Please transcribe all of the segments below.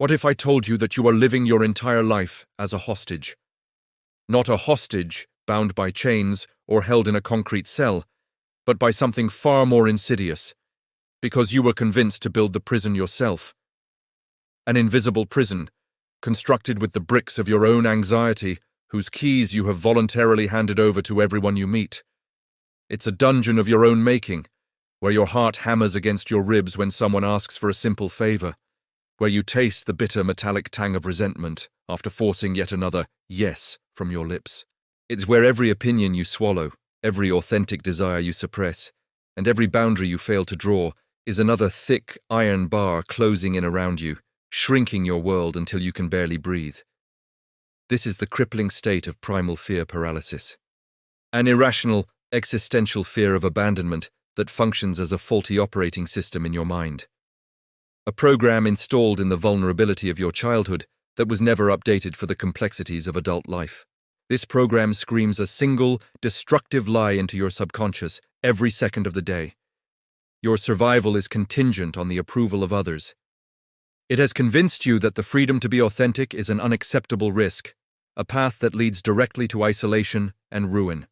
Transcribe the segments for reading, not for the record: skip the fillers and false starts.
What if I told you that you are living your entire life as a hostage? Not a hostage bound by chains or held in a concrete cell, but by something far more insidious, because you were convinced to build the prison yourself. An invisible prison, constructed with the bricks of your own anxiety, whose keys you have voluntarily handed over to everyone you meet. It's a dungeon of your own making, where your heart hammers against your ribs when someone asks for a simple favor, where you taste the bitter metallic tang of resentment after forcing yet another yes from your lips. It's where every opinion you swallow, every authentic desire you suppress, and every boundary you fail to draw is another thick iron bar closing in around you, shrinking your world until you can barely breathe. This is the crippling state of primal fear paralysis. An irrational, existential fear of abandonment that functions as a faulty operating system in your mind. A program installed in the vulnerability of your childhood that was never updated for the complexities of adult life. This program screams a single, destructive lie into your subconscious every second of the day. Your survival is contingent on the approval of others. It has convinced you that the freedom to be authentic is an unacceptable risk, a path that leads directly to isolation and ruin.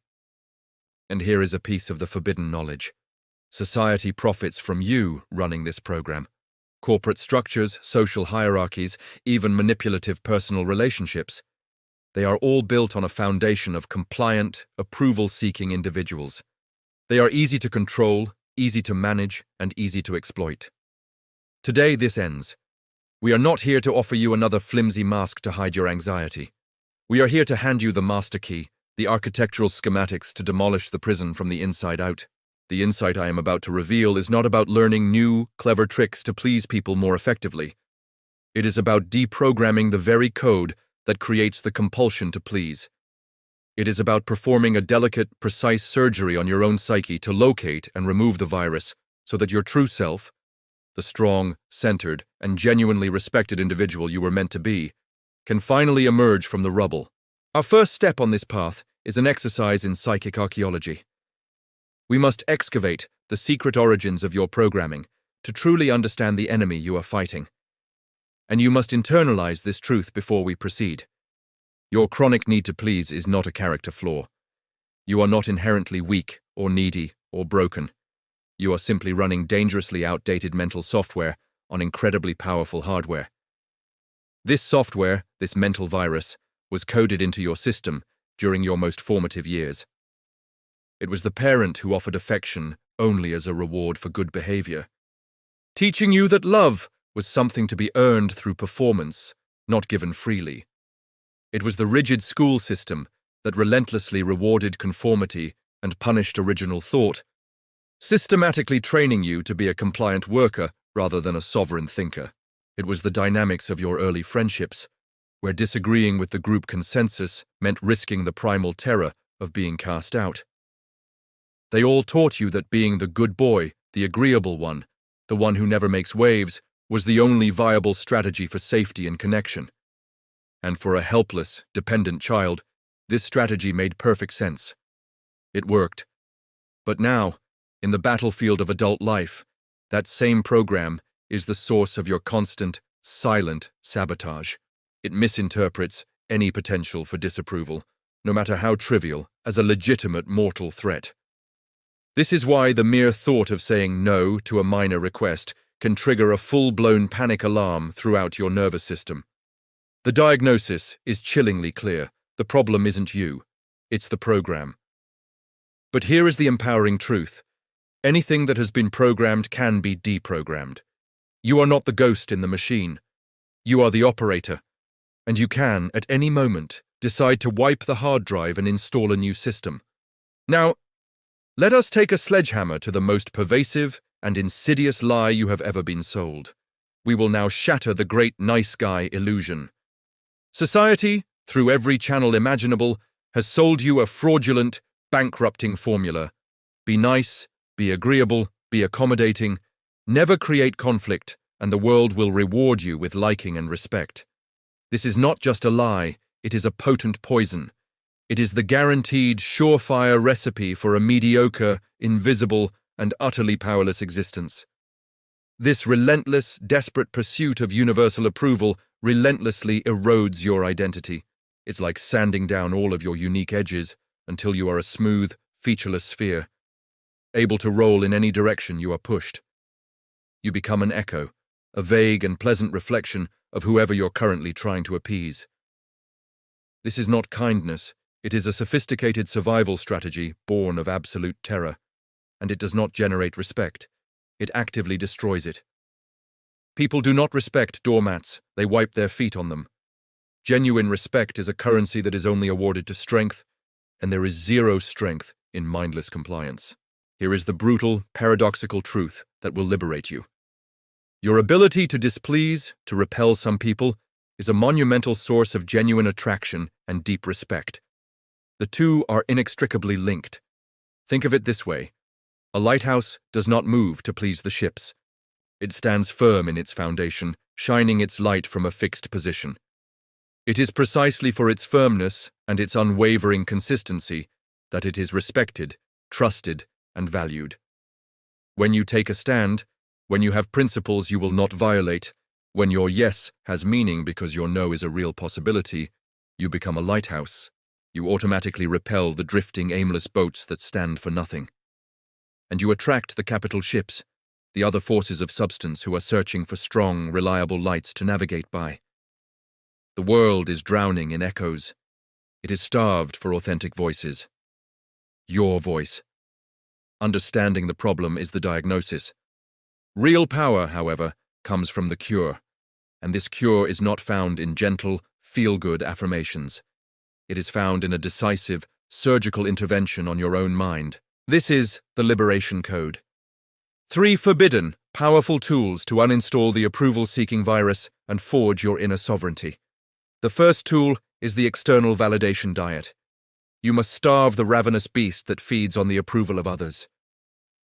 And here is a piece of the forbidden knowledge. Society profits from you running this program. Corporate structures, social hierarchies, even manipulative personal relationships. They are all built on a foundation of compliant, approval-seeking individuals. They are easy to control, easy to manage, and easy to exploit. Today, this ends. We are not here to offer you another flimsy mask to hide your anxiety. We are here to hand you the master key, the architectural schematics to demolish the prison from the inside out. The insight I am about to reveal is not about learning new, clever tricks to please people more effectively. It is about deprogramming the very code that creates the compulsion to please. It is about performing a delicate, precise surgery on your own psyche to locate and remove the virus so that your true self, the strong, centered, and genuinely respected individual you were meant to be, can finally emerge from the rubble. Our first step on this path is an exercise in psychic archaeology. We must excavate the secret origins of your programming to truly understand the enemy you are fighting. And you must internalize this truth before we proceed. Your chronic need to please is not a character flaw. You are not inherently weak or needy or broken. You are simply running dangerously outdated mental software on incredibly powerful hardware. This software, this mental virus, was coded into your system during your most formative years. It was the parent who offered affection only as a reward for good behavior, teaching you that love was something to be earned through performance, not given freely. It was the rigid school system that relentlessly rewarded conformity and punished original thought, systematically training you to be a compliant worker rather than a sovereign thinker. It was the dynamics of your early friendships, where disagreeing with the group consensus meant risking the primal terror of being cast out. They all taught you that being the good boy, the agreeable one, the one who never makes waves, was the only viable strategy for safety and connection. And for a helpless, dependent child, this strategy made perfect sense. It worked. But now, in the battlefield of adult life, that same program is the source of your constant, silent sabotage. It misinterprets any potential for disapproval, no matter how trivial, as a legitimate mortal threat. This is why the mere thought of saying no to a minor request can trigger a full-blown panic alarm throughout your nervous system. The diagnosis is chillingly clear. The problem isn't you, it's the program. But here is the empowering truth. Anything that has been programmed can be deprogrammed. You are not the ghost in the machine. You are the operator, and you can, at any moment, decide to wipe the hard drive and install a new system. Now, let us take a sledgehammer to the most pervasive and insidious lie you have ever been sold. We will now shatter the great nice guy illusion. Society, through every channel imaginable, has sold you a fraudulent, bankrupting formula. Be nice, be agreeable, be accommodating, never create conflict, and the world will reward you with liking and respect. This is not just a lie, it is a potent poison. It is the guaranteed, surefire recipe for a mediocre, invisible, and utterly powerless existence. This relentless, desperate pursuit of universal approval relentlessly erodes your identity. It's like sanding down all of your unique edges until you are a smooth, featureless sphere, able to roll in any direction you are pushed. You become an echo, a vague and pleasant reflection of whoever you're currently trying to appease. This is not kindness, it is a sophisticated survival strategy born of absolute terror, and it does not generate respect. It actively destroys it. People do not respect doormats, they wipe their feet on them. Genuine respect is a currency that is only awarded to strength, and there is zero strength in mindless compliance. Here is the brutal, paradoxical truth that will liberate you. Your ability to displease, to repel some people, is a monumental source of genuine attraction and deep respect. The two are inextricably linked. Think of it this way. A lighthouse does not move to please the ships. It stands firm in its foundation, shining its light from a fixed position. It is precisely for its firmness and its unwavering consistency that it is respected, trusted, and valued. When you take a stand, when you have principles you will not violate, when your yes has meaning because your no is a real possibility, you become a lighthouse. You automatically repel the drifting, aimless boats that stand for nothing. And you attract the capital ships, the other forces of substance who are searching for strong, reliable lights to navigate by. The world is drowning in echoes. It is starved for authentic voices. Your voice. Understanding the problem is the diagnosis. Real power, however, comes from the cure, and this cure is not found in gentle, feel-good affirmations. It is found in a decisive, surgical intervention on your own mind. This is the Liberation Code. 3 forbidden, powerful tools to uninstall the approval-seeking virus and forge your inner sovereignty. The first tool is the external validation diet. You must starve the ravenous beast that feeds on the approval of others.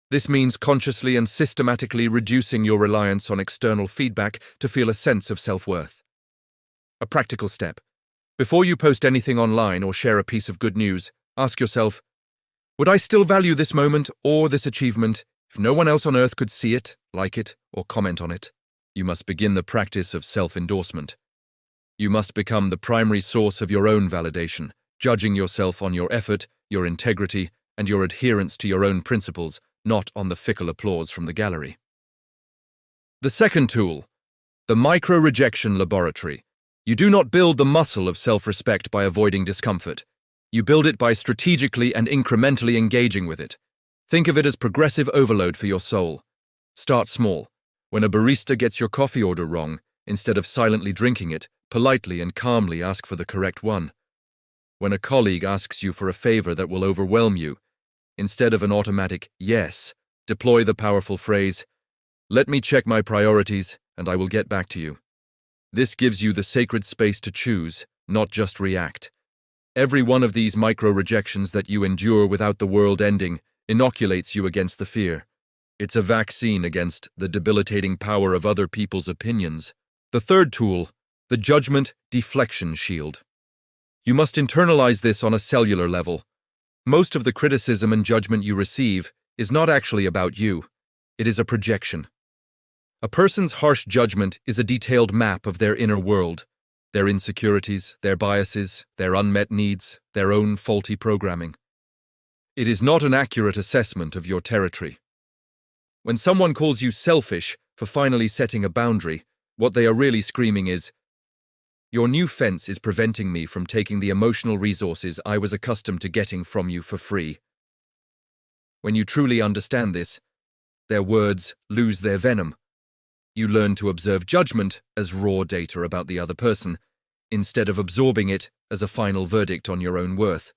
This means consciously and systematically reducing your reliance on external feedback to feel a sense of self-worth. A practical step. Before you post anything online or share a piece of good news, ask yourself, would I still value this moment or this achievement if no one else on earth could see it, like it, or comment on it? You must begin the practice of self-endorsement. You must become the primary source of your own validation, judging yourself on your effort, your integrity, and your adherence to your own principles, not on the fickle applause from the gallery. The second tool, the micro-rejection laboratory. You do not build the muscle of self-respect by avoiding discomfort. You build it by strategically and incrementally engaging with it. Think of it as progressive overload for your soul. Start small. When a barista gets your coffee order wrong, instead of silently drinking it, politely and calmly ask for the correct one. When a colleague asks you for a favor that will overwhelm you, instead of an automatic yes, deploy the powerful phrase, "Let me check my priorities, and I will get back to you." This gives you the sacred space to choose, not just react. Every one of these micro-rejections that you endure without the world ending inoculates you against the fear. It's a vaccine against the debilitating power of other people's opinions. The third tool, the judgment deflection shield. You must internalize this on a cellular level. Most of the criticism and judgment you receive is not actually about you. It is a projection. A person's harsh judgment is a detailed map of their inner world, their insecurities, their biases, their unmet needs, their own faulty programming. It is not an accurate assessment of your territory. When someone calls you selfish for finally setting a boundary, what they are really screaming is, "Your new fence is preventing me from taking the emotional resources I was accustomed to getting from you for free." When you truly understand this, their words lose their venom. You learn to observe judgment as raw data about the other person, instead of absorbing it as a final verdict on your own worth.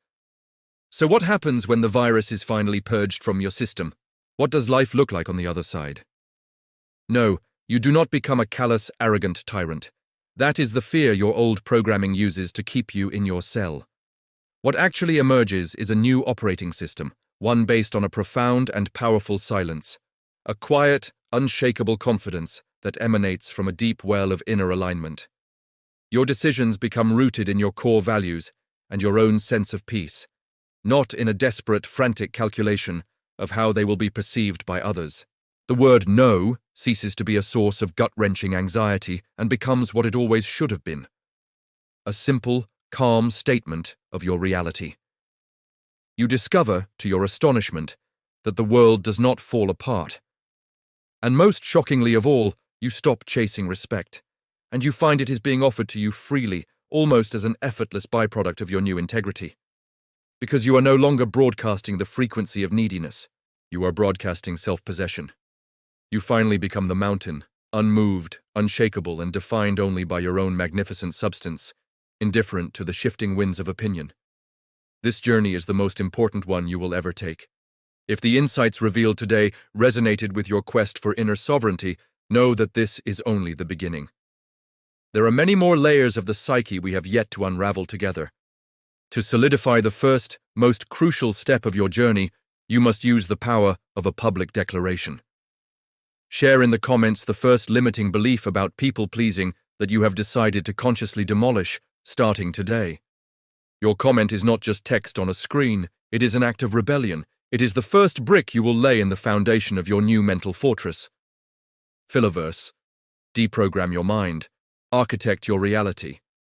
So what happens when the virus is finally purged from your system? What does life look like on the other side? No, you do not become a callous, arrogant tyrant. That is the fear your old programming uses to keep you in your cell. What actually emerges is a new operating system, one based on a profound and powerful silence, a quiet, unshakable confidence that emanates from a deep well of inner alignment. Your decisions become rooted in your core values and your own sense of peace, not in a desperate, frantic calculation of how they will be perceived by others. The word no ceases to be a source of gut-wrenching anxiety and becomes what it always should have been: a simple, calm statement of your reality. You discover, to your astonishment, that the world does not fall apart. And most shockingly of all, you stop chasing respect, and you find it is being offered to you freely, almost as an effortless byproduct of your new integrity. Because you are no longer broadcasting the frequency of neediness, you are broadcasting self-possession. You finally become the mountain, unmoved, unshakable, and defined only by your own magnificent substance, indifferent to the shifting winds of opinion. This journey is the most important one you will ever take. If the insights revealed today resonated with your quest for inner sovereignty, know that this is only the beginning. There are many more layers of the psyche we have yet to unravel together. To solidify the first, most crucial step of your journey, you must use the power of a public declaration. Share in the comments the first limiting belief about people-pleasing that you have decided to consciously demolish, starting today. Your comment is not just text on a screen, it is an act of rebellion. It is the first brick you will lay in the foundation of your new mental fortress. Philoverse. Deprogram your mind. Architect your reality.